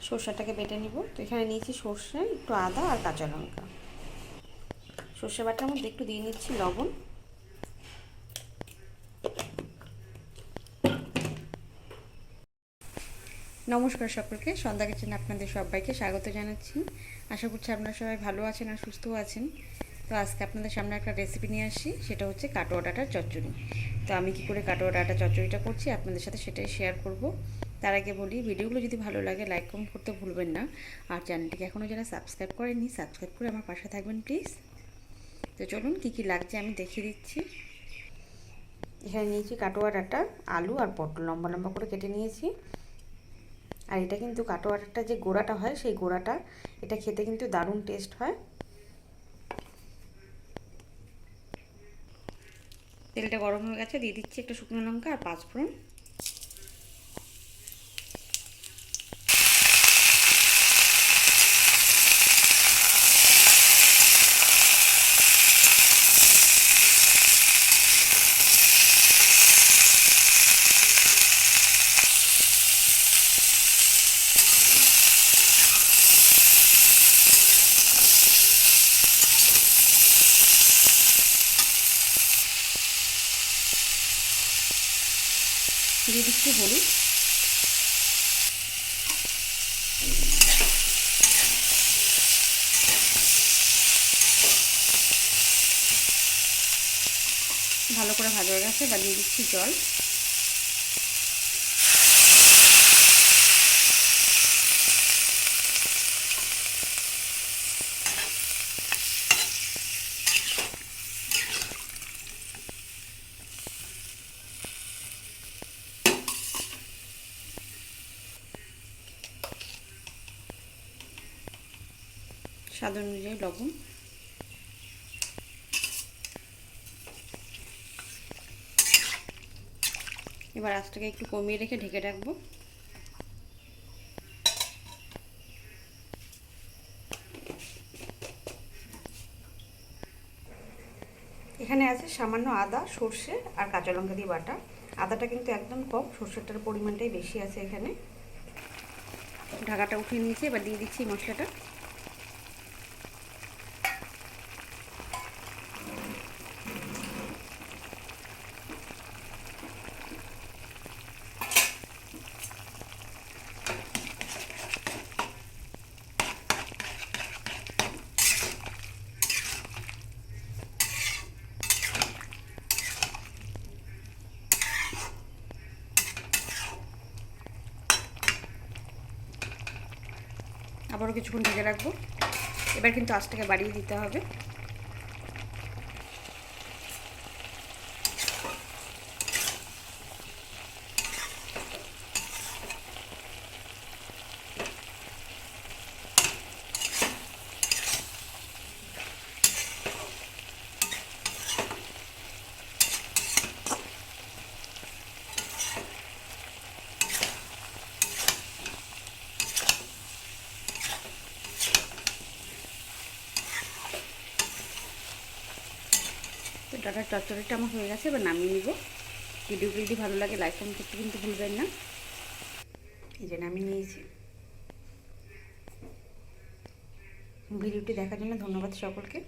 সর্ষেটাকে বেটে নিব। তো এখানে নিয়েছি সর্ষে, একটু আদা আর কাঁচা লঙ্কা। সর্ষে বাটার মধ্যে একটু দিয়ে নিচ্ছি লবণ। নমস্কার সকলকে, সন্ধ্যা কিচেনে আপনাদের সবাইকে স্বাগত জানাচ্ছি। আশা করছি আপনারা সবাই ভালো আছেন আর সুস্থ আছেন। তো আজকে আপনাদের সামনে একটা রেসিপি নিয়ে আসছি, সেটা হচ্ছে কাটোয়া ডাঁটার চচ্চড়ি। তো আমি কি করে কাটোয়া ডাঁটা চচ্চড়িটা করছি আপনাদের সাথে সেটাই শেয়ার করব। তার আগে বলি, ভিডিওগুলো যদি ভালো লাগে লাইক কমেন্ট করতে ভুলবেন না। আর চ্যানেলটিকে এখনও যারা সাবস্ক্রাইব করেননি, সাবস্ক্রাইব করে আমার পাশে থাকবেন প্লিজ। তো চলুন কী কী লাগছে আমি দেখিয়ে দিচ্ছি। এখানে নিয়েছি কাটোয়া ডাঁটা, আলু আর পটল লম্বা লম্বা করে কেটে নিয়েছি। আর এটা কিন্তু কাটোয়া ডাঁটার যে গোড়াটা হয় সেই গোড়াটা, এটা খেতে কিন্তু দারুণ টেস্ট হয়। তেলটা গরম হয়ে গেছে, দিয়ে দিচ্ছি একটা শুকনো লঙ্কা আর 5 ফোড়ন। দিয়ে দিচ্ছি হলুদ। ভালো করে ভাজা হয়ে গেছে, বা দিয়ে দিচ্ছি জল। স্বাদ অনুযায়ী লবণ। এবার আঁচটাকে একটু কমিয়ে রেখে ঢেকে রাখবো। এখানে আছে সামান্য আদা, সর্ষে আর কাঁচা লঙ্কা দিয়ে বাটা। আদাটা কিন্তু একদম কম, সর্ষেটার পরিমাণটাই বেশি আছে এখানে। ঢাকাটা উঠিয়ে নিয়েছি, এবার দিয়ে দিচ্ছি মশলাটা। আবারও কিছুক্ষণ ঢেকে রাখবো। এবার কিন্তু আঁচটাকে বাড়িয়ে দিতে হবে। তো ডাঁটার চচ্চড়িটা আমার হয়ে গেছে, এবার নামিয়ে নিব। ভিডিওটি যদি ভালো লাগে লাইক কমেন্ট করতে কিন্তু ভুলবেন না। এই যে নামিয়ে নিয়েছি। ভিডিওটি দেখার জন্য ধন্যবাদ সকলকে।